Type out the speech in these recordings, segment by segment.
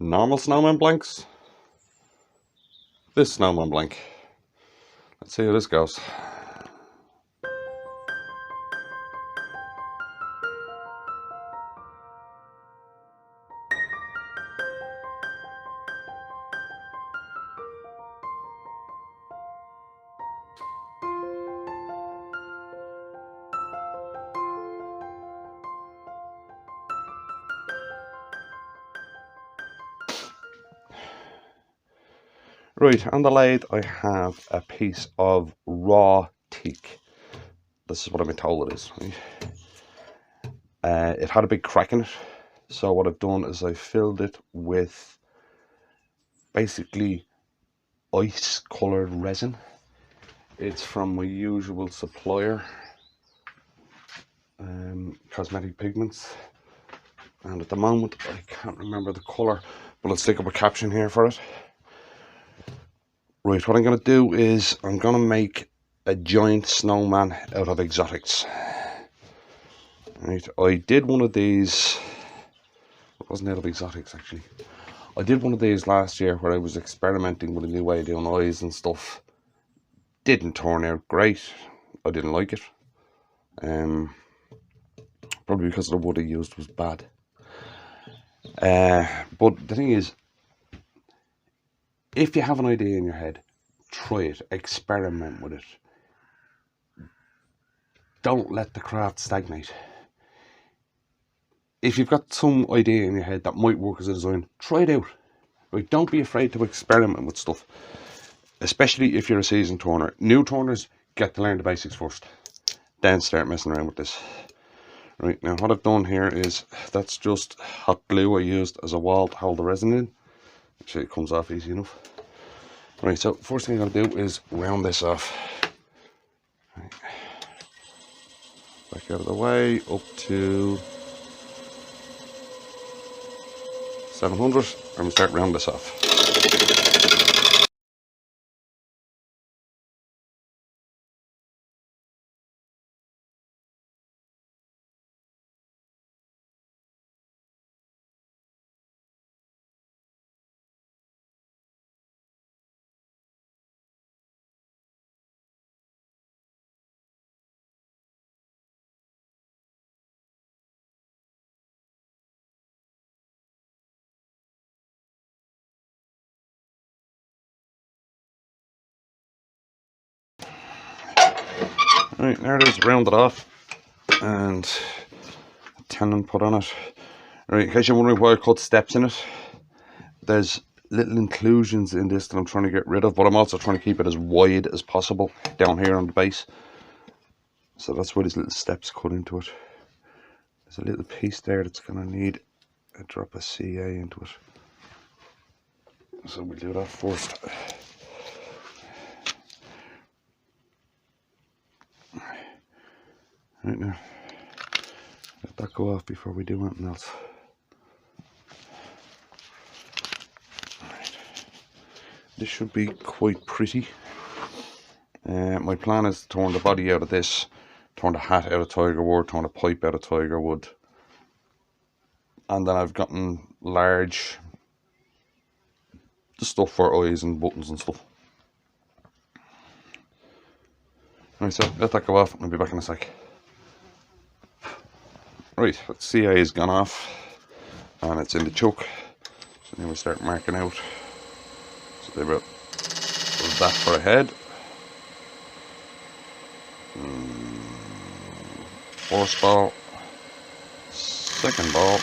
Normal snowman blanks. This snowman blank. Let's see how this goes. Right, on the lathe I have a piece of raw teak. This is what I've been told it is. Right? It had a big crack in it, so what I've done is I filled it with basically ice coloured resin. It's from my usual supplier, Cosmetic Pigments, and at the moment I can't remember the colour, but I'll stick up a caption here for it. Right, what I'm going to do is I'm going to make a giant snowman out of exotics. Right, I did one of these, it wasn't out of exotics actually. I did one of these last year where I was experimenting with a new way of doing eyes and stuff. Didn't turn out great. I didn't like it. Probably because the wood I used was bad. But the thing is, if you have an idea in your head, try it, experiment with it. Don't let the craft stagnate. If you've got some idea in your head that might work as a design, try it out. Right? Don't be afraid to experiment with stuff, especially if you're a seasoned turner. New turners get to learn the basics first, then start messing around with this. Right, now what I've done here is, that's just hot glue I used as a wall to hold the resin in. Actually it comes off easy enough. Right, so first thing I'm going to do is round this off. Right. Back out of the way, up to 700, and we start round this off. Right, there it is, rounded off, and tenon put on it. Right, in case you're wondering why I cut steps in it, there's little inclusions in this that I'm trying to get rid of, but I'm also trying to keep it as wide as possible down here on the base. So that's why these little steps cut into it. There's a little piece there that's going to need a drop of CA into it. So we'll do that first. Right now, let that go off before we do anything else. Right. This should be quite pretty. My plan is to turn the body out of this, turn the hat out of tiger wood, turn the pipe out of tiger wood, and then I've gotten large the stuff for eyes and buttons and stuff. Right, so let that go off and I'll be back in a sec. Right, that CA has gone off and it's in the chuck, so now we start marking out. So they about that for a head, first ball, second ball,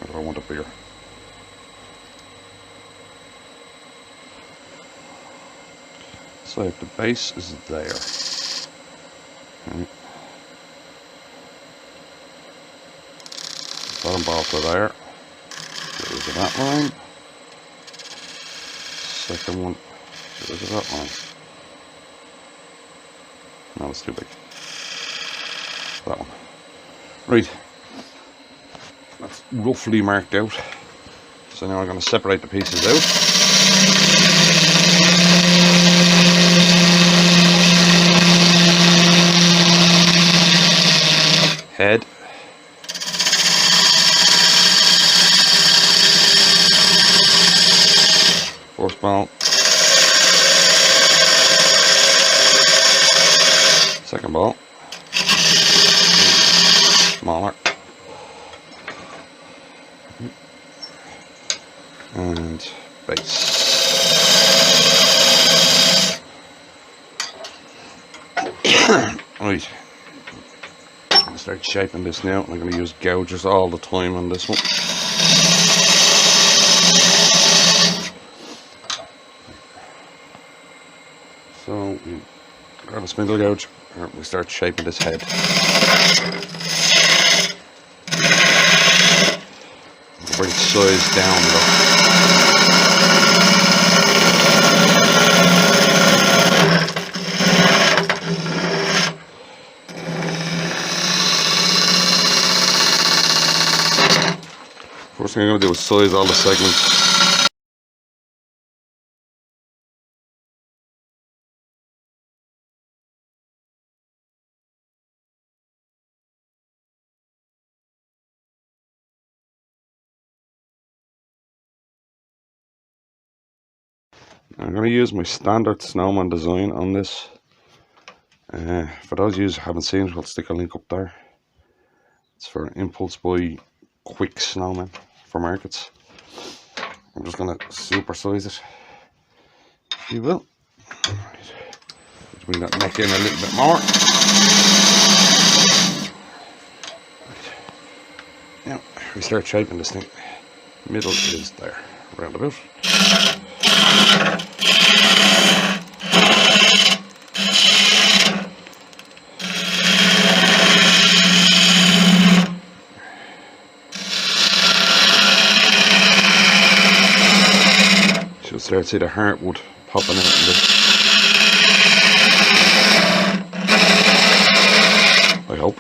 or do I want it bigger? So if the base is there, right. Bottom ball to there, goes to that line, second one goes to that line. No, it's too big. That one. Right, that's roughly marked out. So now I'm going to separate the pieces out. Head, ball. Second ball. Smaller. And base. Right. I'm going to start shaping this now. I'm going to use gouges all the time on this one. So we grab a spindle gouge and we start shaping this head. Bring size down though. First thing I'm going to do is size all the segments. I'm going to use my standard Snowman design on this. For those of you who haven't seen it, I'll stick a link up there. It's for impulse buy quick snowman for markets. I'm just going to supersize it, if you will. Right. Let's bring that neck in a little bit more. Right. Now we start shaping this thing. Middle is there, round about. You'll start to see the heartwood popping out in this. I hope.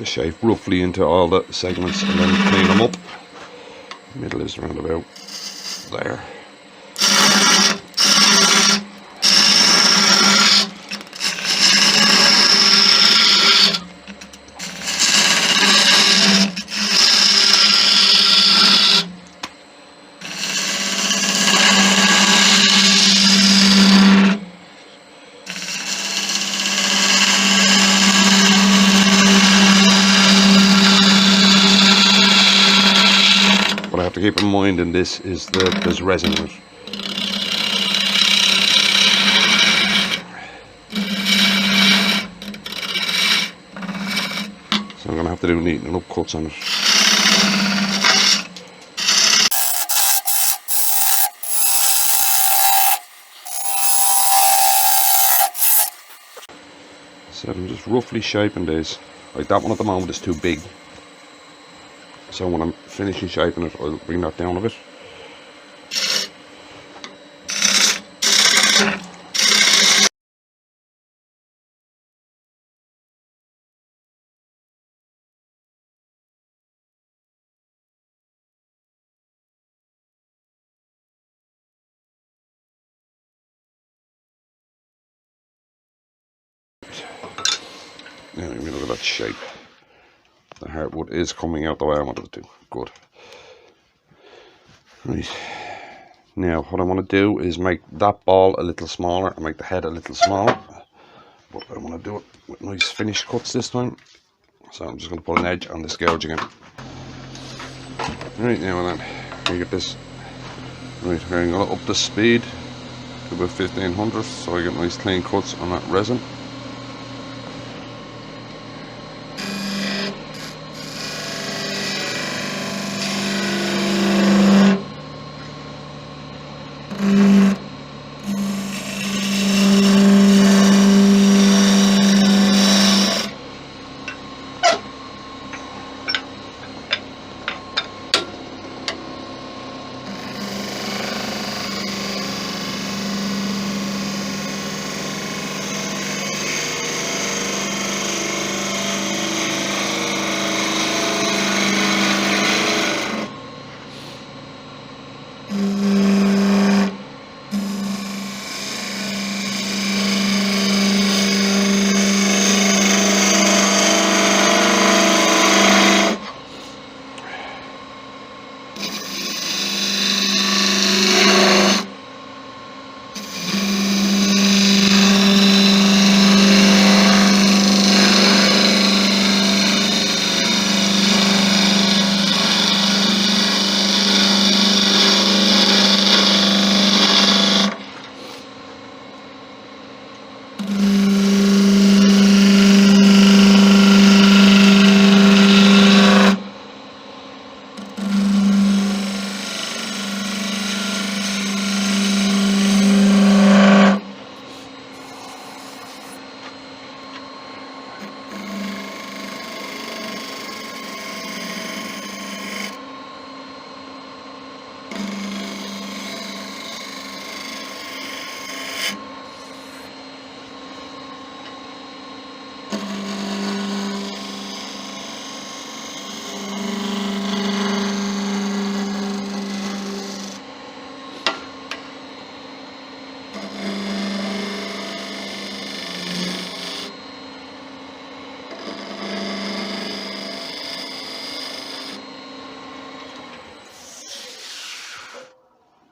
Shape roughly into all the segments and then clean them up. Middle is around about there. What I have to keep in mind in this is that there's resin in it. So I'm going to have to do neatening up cuts on it. So I'm just roughly shaping these. Like that one at the moment is too big. So when I'm finishing shaping it, I'll bring that down a bit. Now let me look at that shape. The hardwood is coming out the way I wanted it to. Good. Right. Now what I want to do is make that ball a little smaller and make the head a little smaller. But I want to do it with nice finished cuts this time. So I'm just going to put an edge on this gouge again. Right, now and then, you get this. Right, I'm going to up the speed to about 1500 so I get nice clean cuts on that resin.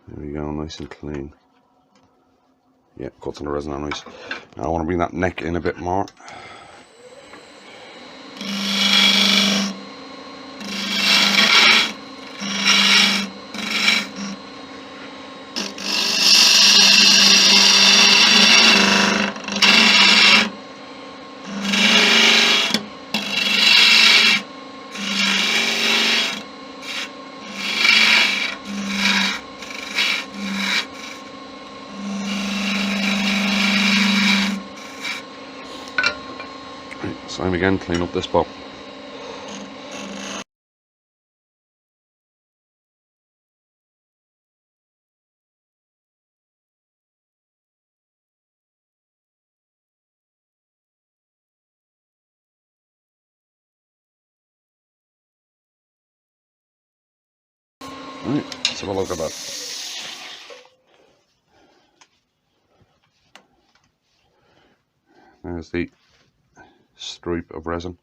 There we go, nice and clean. Yeah, cuts on the resin are nice. Now I want to bring that neck in a bit more. Same again, clean up this bowl. Right, let's have a look at that. There's the stripe of resin.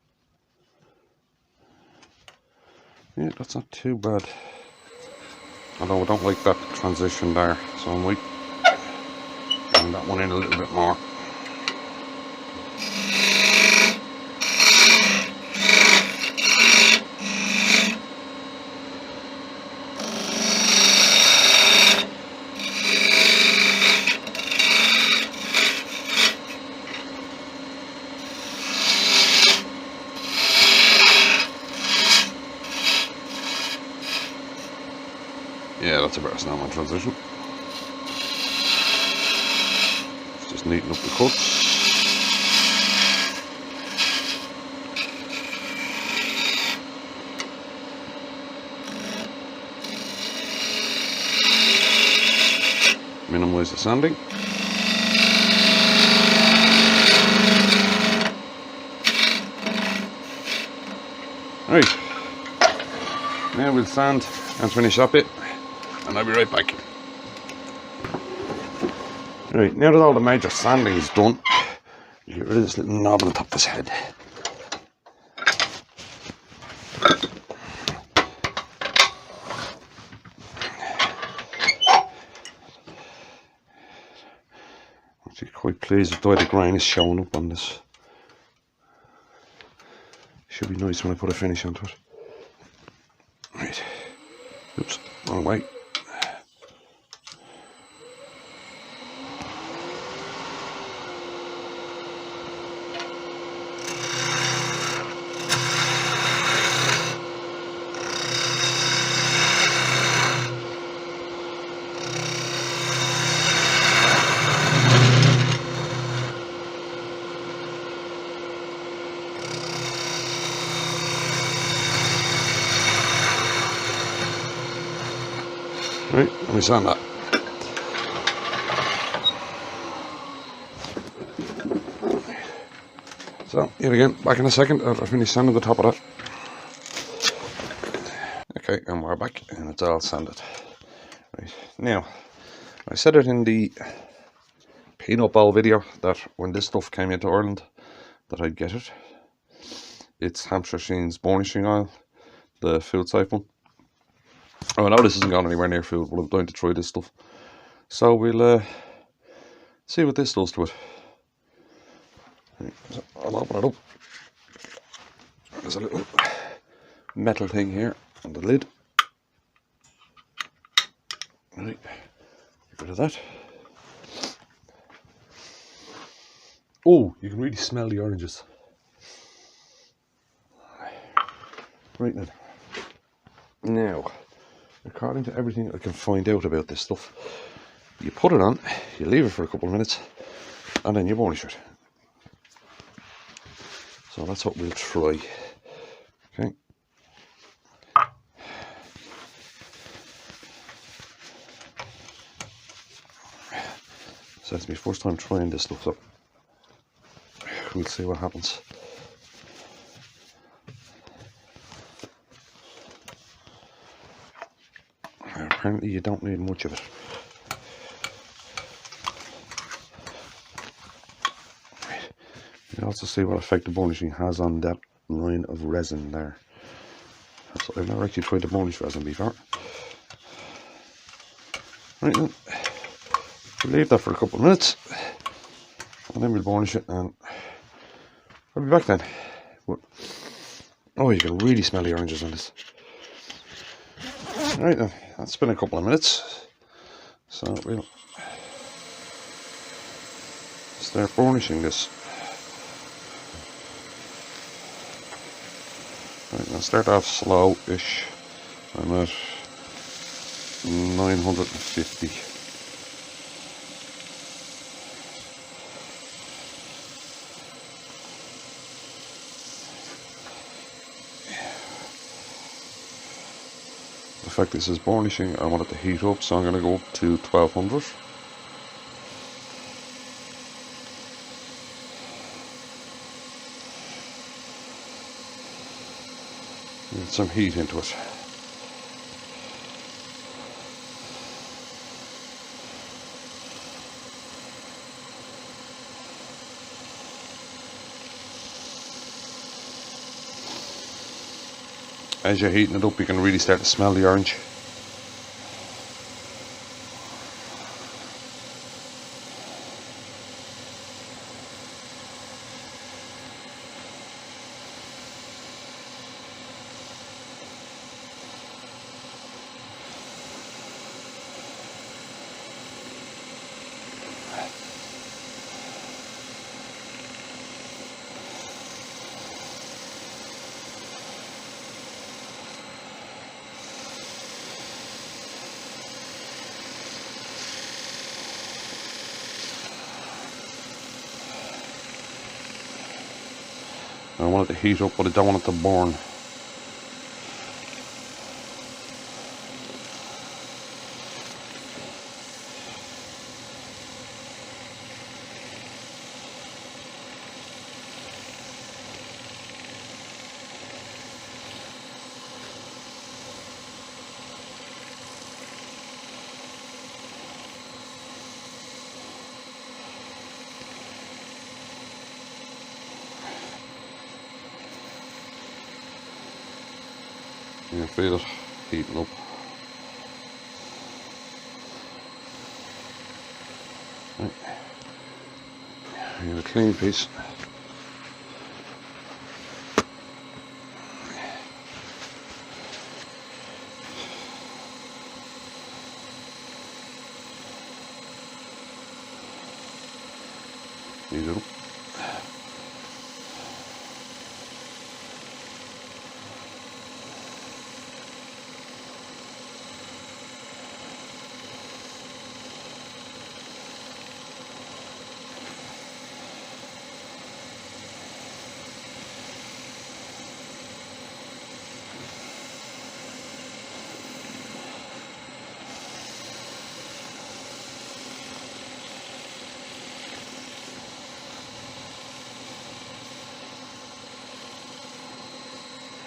Yeah, that's not too bad. Although I don't like that transition there, so I might bring that one in a little bit more. Yeah, that's a better Snowman transition. Let's just neaten up the cuts. Minimise the sanding. Right, now we'll sand and finish that bit, and I'll be right back. Right, now that all the major sanding is done, you get rid of this little knob on the top of his head. I'm actually quite pleased with the way the grain is showing up on this. Should be nice when I put a finish onto it. Right, oops, wrong way. Right, let me sand that. So, here again, back in a second after I finish sanding the top of that. Okay, and we're back, and it's all sanded. Right, now, I said it in the peanut bowl video that when this stuff came into Ireland, that I'd get it. It's Hampshire Sheens burnishing oil, the food safe one. Oh, I know this isn't going anywhere near food, but I'm going to try this stuff. So we'll see what this does to it. Right, so I'll open it up. There's a little metal thing here on the lid. Right, get rid of that. Oh, you can really smell the oranges. Right then. Now, according to everything I can find out about this stuff, you put it on, you leave it for a couple of minutes, and then you burnish it. So that's what we'll try. Okay. So it's my first time trying this stuff, so we'll see what happens. Apparently you don't need much of it. You can also see what effect the burnishing has on that line of resin there. So I've never actually tried the burnish resin before. Right then, we'll leave that for a couple of minutes, and then we'll burnish it, and I'll be back then. But, oh, you can really smell the oranges on this. Right then, that's been a couple of minutes, so we'll start burnishing this. Right, I'll start off slow-ish. I'm at 950. In fact, this is burnishing. I want it to heat up, so I'm going to go up to 1200. Get some heat into it. As you're heating it up, you can really start to smell the orange. I want it to heat up, but I don't want it to burn. You can feel it heating up. Right. Here's a clean piece. Heat it up.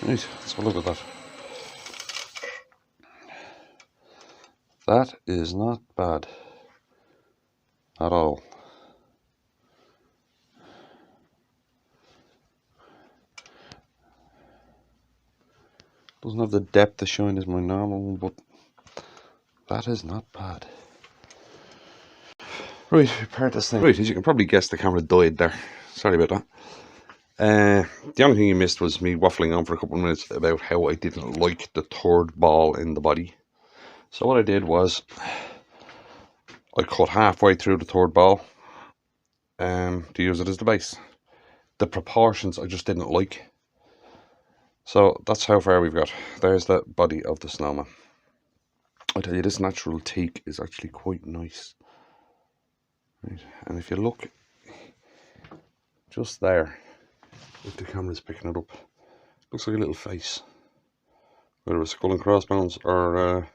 Right, let's have a look at that. That is not bad at all. Doesn't have the depth of shine as my normal one, but that is not bad. Right, we part this thing. Right, as you can probably guess, the camera died there. Sorry about that. The only thing you missed was me waffling on for a couple of minutes about how I didn't like the third ball in the body. So what I did was I cut halfway through the third ball, to use it as the base. The proportions I just didn't like. So that's how far we've got. There's the body of the snowman. I tell you, this natural teak is actually quite nice. Right. And if you look just there, if the camera's picking it up, looks like a little face. Whether it's skull and crossbones or a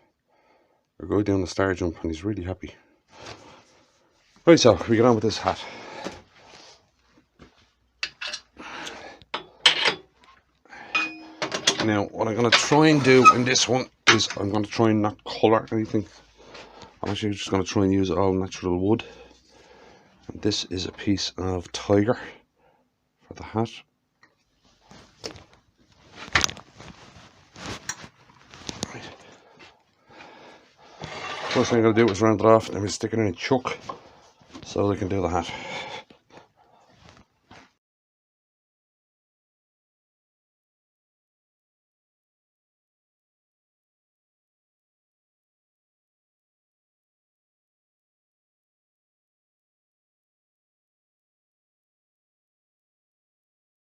guy doing the star jump, and he's really happy. Right, so we get on with this hat. Now, what I'm going to try and do in this one is I'm going to try and not colour anything. I'm actually just going to try and use all natural wood. And this is a piece of tiger for the hat. Right. First thing I'm going to do is round it off, and we stick it in a chuck so they can do the hat.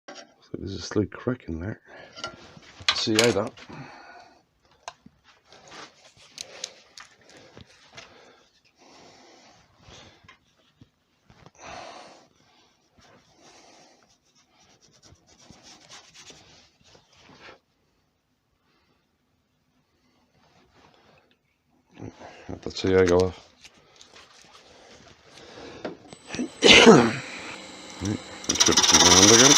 So there's a slight crack in there. See how that. Let's see how I go off. Right, flip it around again.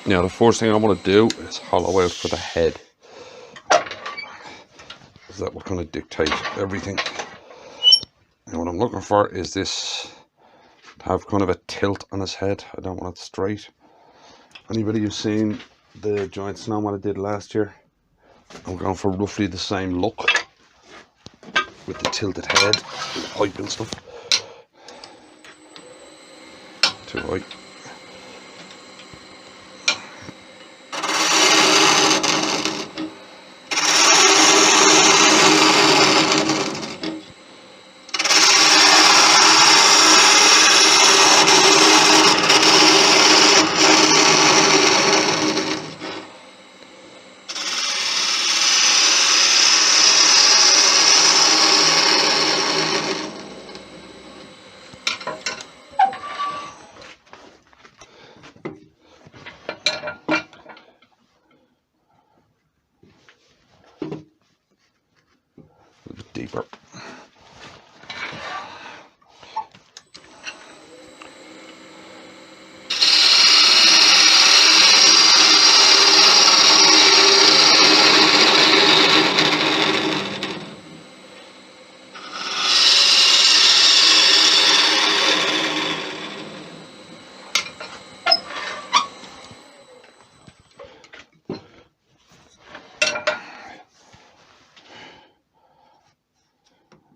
Now the first thing I want to do is hollow out for the head. Because that will kind of dictate everything. And what I'm looking for is this to have kind of a tilt on his head. I don't want it straight. Anybody who's seen the giant snowman I did last year, I'm going for roughly the same look with the tilted head and the pipe and stuff. Too high. Deeper.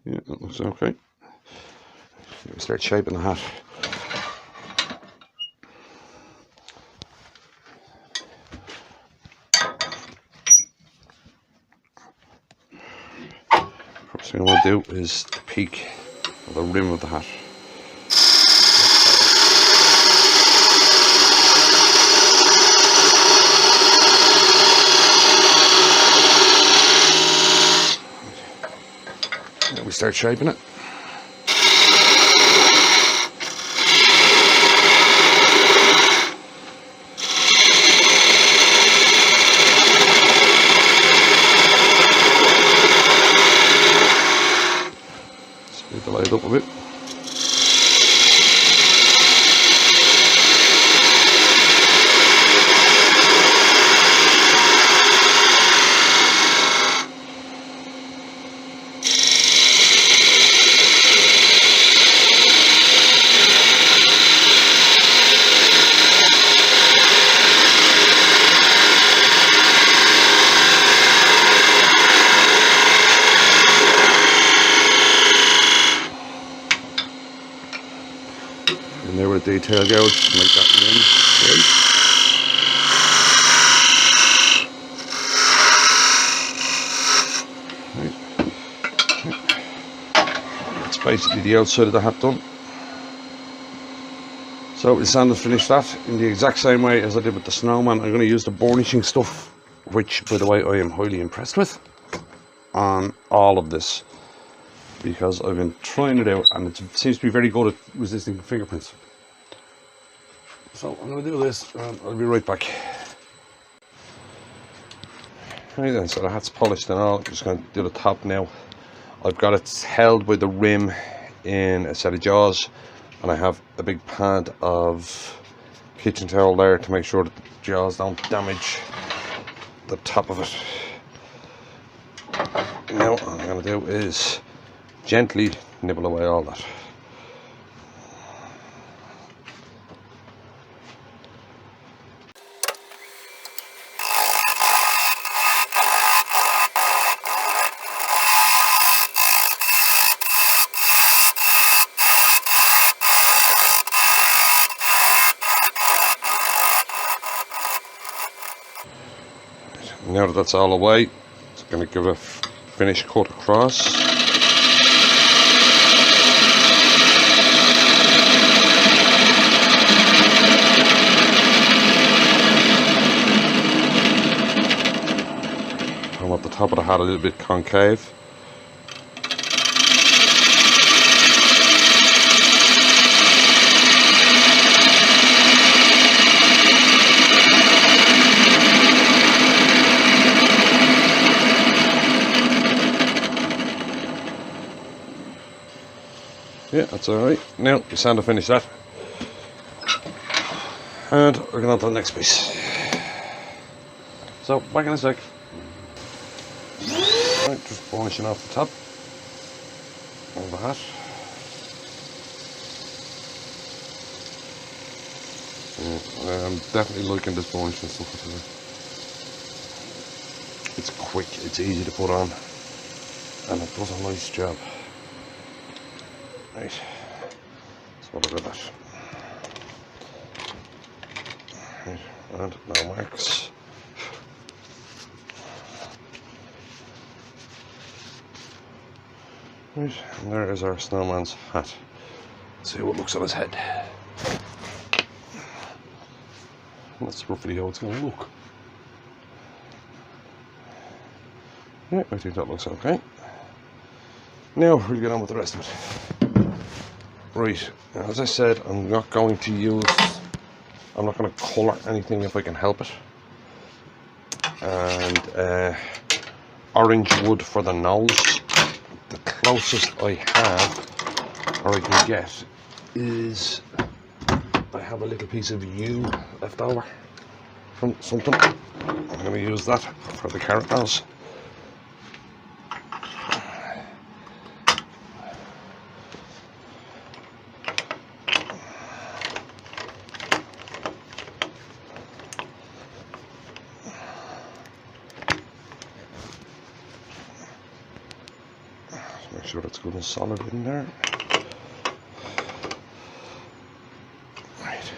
Yeah, that looks okay. We start shaping the hat. First thing I want to do is the peak of the rim of the hat. We start shaping it. Speed the light up a bit. of detail gouge to make that rim straight. That's basically the outside of the hat done. So we sand and finish that in the exact same way as I did with the Snowman. I'm going to use the burnishing stuff, which by the way I am highly impressed with, on all of this, because I've been trying it out and it seems to be very good at resisting fingerprints. So I'm going to do this and I'll be right back. Right then, so the hat's polished and all. I'm just going to do the top now. I've got it held by the rim in a set of jaws, and I have a big pad of kitchen towel there to make sure that the jaws don't damage the top of it. Now what I'm going to do is gently nibble away all that. Now that that's all away, it's going to give a finished cut across. I want the top of the hat a little bit concave. Yeah, that's alright. Now we sand and finish that. And we're going on to the next piece. So, back in a sec. Right, just burnishing off the top of the hat. I'm definitely liking this burnishing stuff. It's quick, it's easy to put on, and it does a nice job. Right, so what about that? Right, and no marks. Right, and there is our snowman's hat. Let's see what looks on his head. That's roughly how it's going to look. Yeah, I think that looks okay. Now we'll get on with the rest of it. Right, now, as I said, I'm not going to colour anything if I can help it. And orange wood for the nose. The closest I have, or I can get, is I have a little piece of yew left over from something. I'm going to use that for the carrot nose. Make sure it's good and solid in there. Right.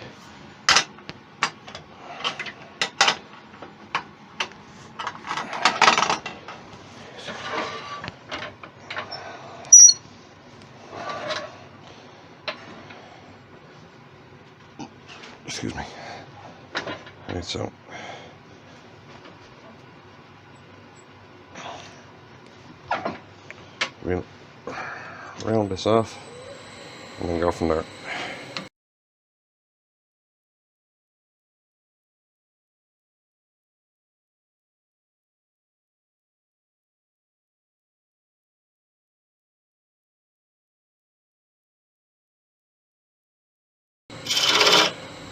Excuse me. Right, so we'll round this off and then go from there.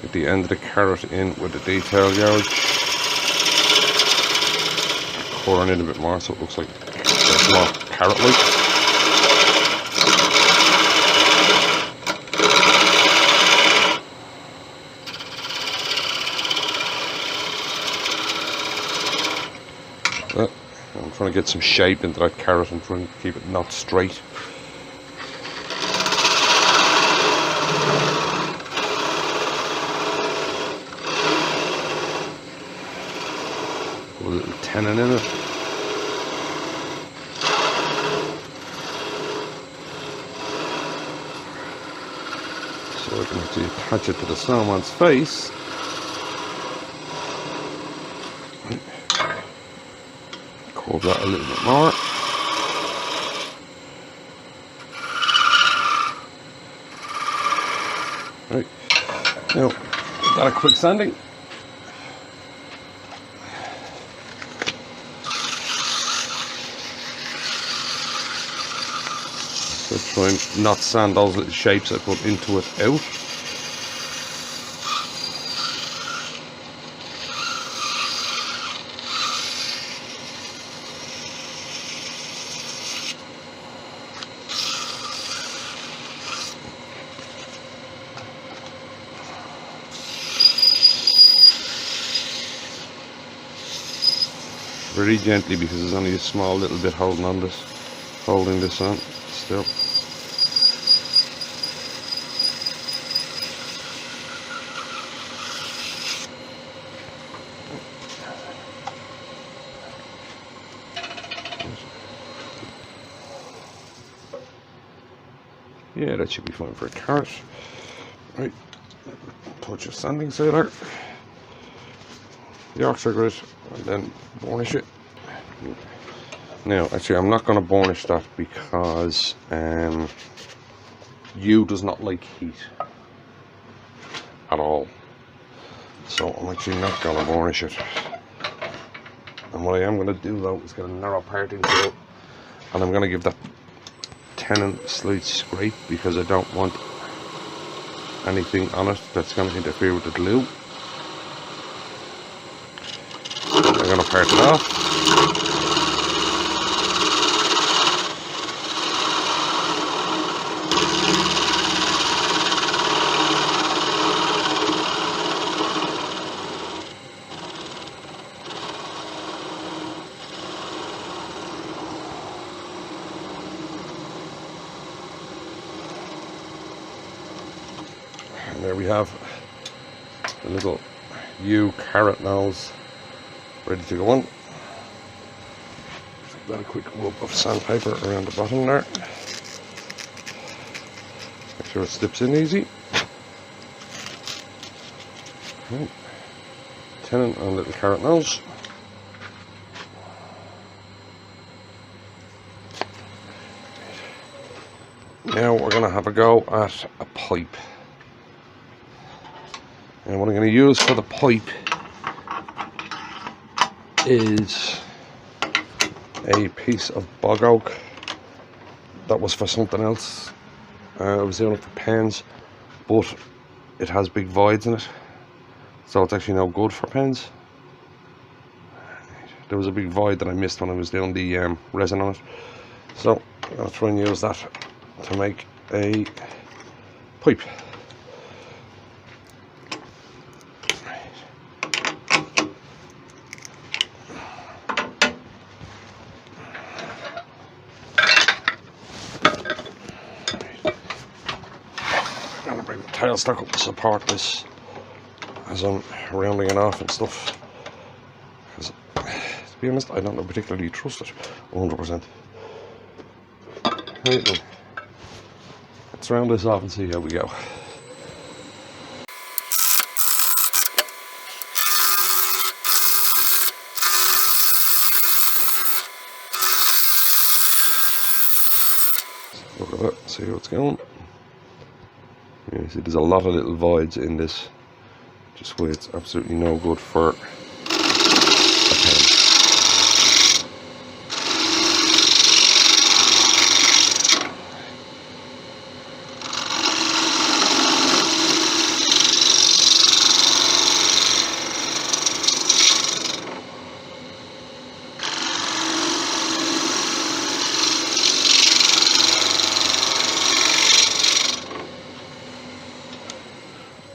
Get the end of the carrot in with the detail gouge, coring in a bit more so it looks like it's more carrot-like. I'm trying to get some shape into that carrot and trying to keep it not straight. Put a little tenon in it. So I can actually attach it to the snowman's face. Curve that a little bit more. Right, now give that a quick sanding. So try and not sand those little shapes I put into it out. Very gently, because there's only a small little bit holding this on still. Yeah, that should be fine for a carrot. Right, touch your sanding sailor, Yorkshire grit, and then burnish it. Now, actually, I'm not going to burnish that because yew does not like heat at all. So I'm actually not going to burnish it. And what I am going to do though is get a narrow parting tool, and I'm going to give that tenon a slight scrape because I don't want anything on it that's going to interfere with the glue. I'm going to part it off. And there we have the little yew carrot nose ready to go on. Got a quick rub of sandpaper around the bottom there. Make sure it slips in easy. Right. Tenon and little carrot nose. Now we're going to have a go at a pipe. And what I'm going to use for the pipe is a piece of bog oak that was for something else. I was doing it for pens, but it has big voids in it, so it's actually no good for pens. There was a big void that I missed when I was doing the resin on it, so I'm going to try and use that to make a pipe. Tail stuck up to support this as I'm rounding it off and stuff, because to be honest I don't particularly trust it 100%. Right then, let's round this off and see how we go. Look at that, see how it's going. You see there's a lot of little voids in this, just why it's absolutely no good for a pen.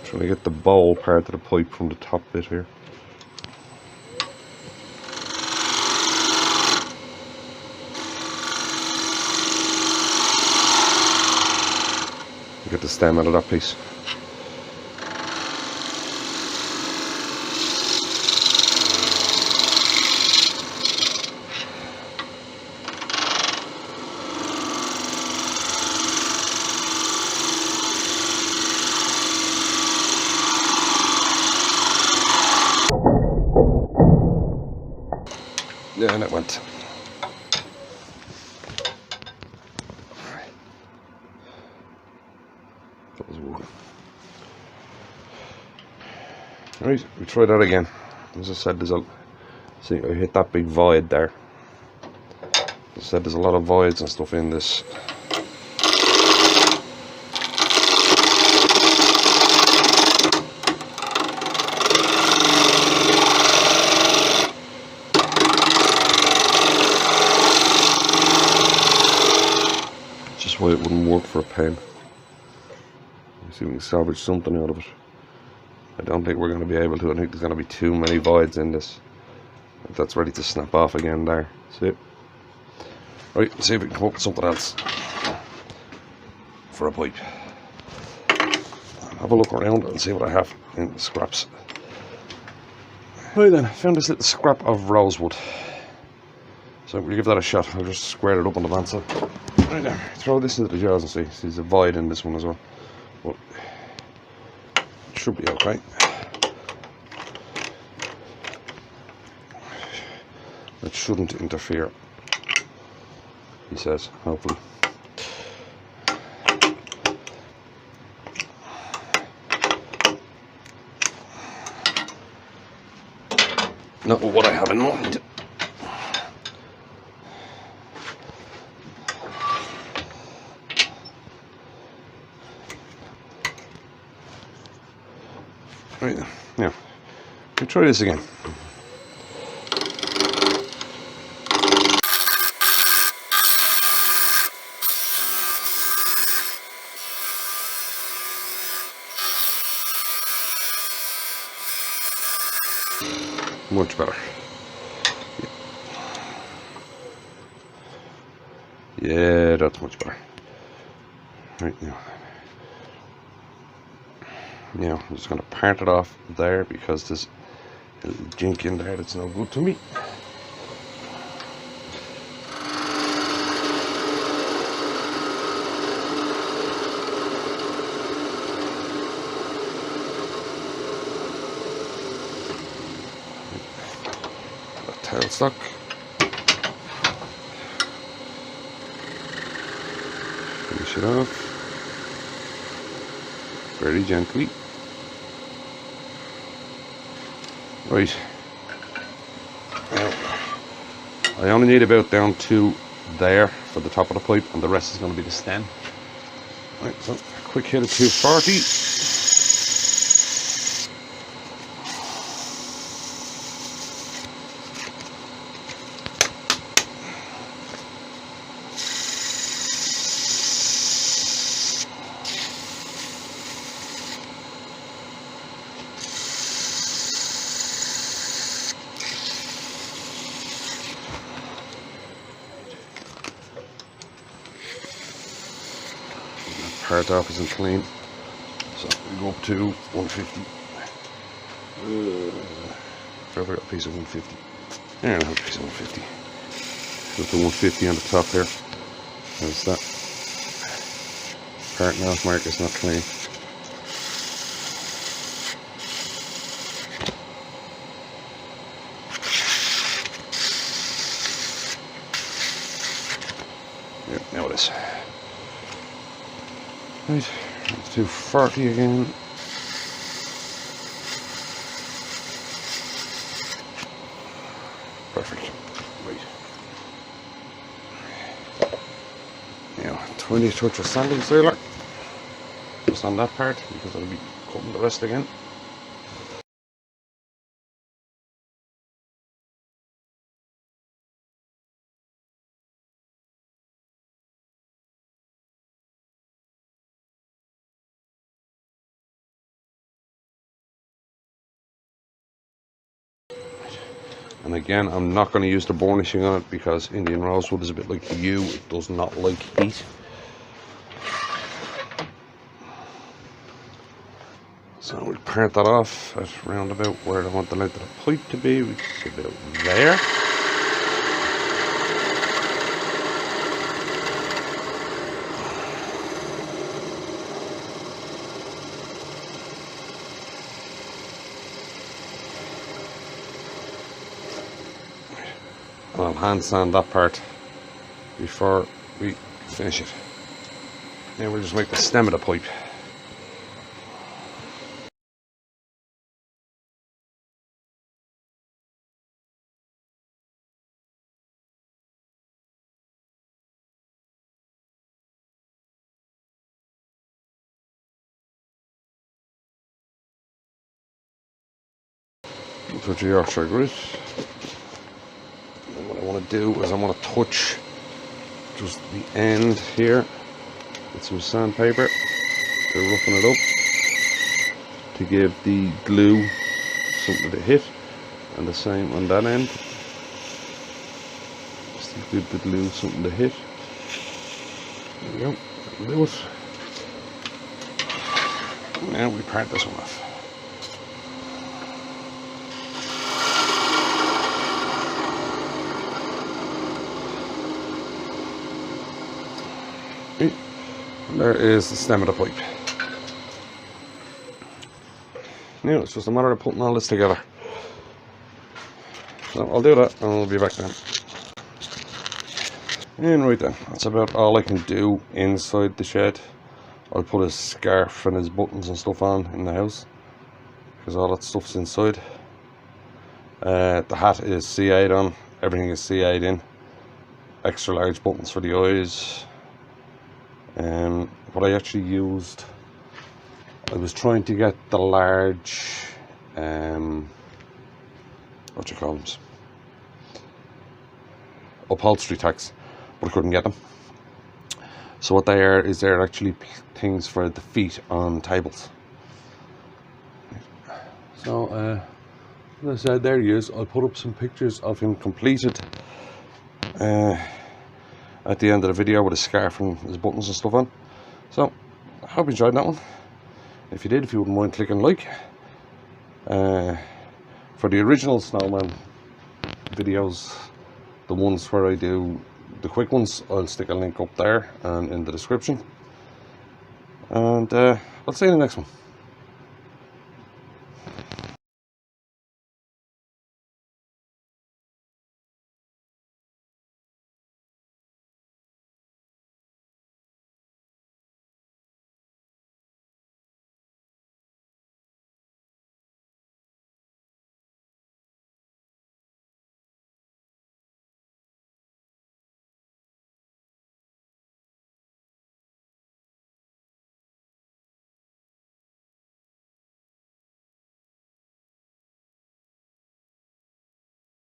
Trying to get the bowl part of the pipe from the top bit here. Get the stem out of that piece. Yeah, and it went. That was wood. Right, we try that again. As I said, see, I hit that big void there. As I said, there's a lot of voids and stuff in this. Just why it wouldn't work for a pen. Let's see if we can salvage something out of it. I don't think we're going to be able to. I think there's going to be too many voids in this. That's ready to snap off again there. See it? Right, let's see if we can come up with something else for a pipe. Have a look around and see what I have in the scraps. Right then, I found this little scrap of rosewood. So we'll give that a shot. I'll just square it up on the bandsaw. Right there, throw this into the jars and see. There's a void in this one as well. But it should be okay. It shouldn't interfere, he says, hopefully. Not what I have in mind. Right then, now, we'll try this again. Much better. Yeah, that's much better. Right now. Now, I'm just going to part it off there because there's a little jink in there that's no good to me. Tailstock. Finish it off very gently. Right. Now, I only need about down to there for the top of the pipe, and the rest is going to be the stem. Right, so a quick hit of 240. Part off isn't clean, so we go up to 150. I've got a piece of 150. Yeah, I have a piece of 150. Go to 150 on the top here. There's that. Part now mark is not clean. Yep, now it is. Right, let's do 40 again. Perfect. Right. Now, 20 touch of sanding sealer. Just on that part, because I'll be cutting the rest again. And again, I'm not going to use the burnishing on it because Indian Rosewood is a bit like yew. It does not like heat. So we'll part that off at round about where I want the length of the pipe to be, which is about there. and I'll hand sand that part before we finish it. Now we'll just make the stem of the pipe. Touch of Yorkshire grit. And what I want to do is I want to touch just the end here with some sandpaper to roughen it up, to give the glue something to hit, and the same on that end, just to give the glue something to hit. There we go, that'll do it. Now we part this one off. There is the stem of the pipe. Now it's just a matter of putting all this together. So I'll do that and I'll be back then. And right then, that's about all I can do inside the shed. I'll put his scarf and his buttons and stuff on in the house, because all that stuff's inside. The hat is CA'd on, everything is CA'd in. Extra large buttons for the eyes. What I actually used, I was trying to get the large, what you call them, upholstery tags, but I couldn't get them. So what they are is they're actually things for the feet on tables. So as I said, there he is. I'll put up some pictures of him completed at the end of the video with his scarf and his buttons and stuff on. So I hope you enjoyed that one. If you did, if you wouldn't mind clicking like. For the original Snowman videos, the ones where I do the quick ones, I'll stick a link up there and in the description. And I'll see you in the next one.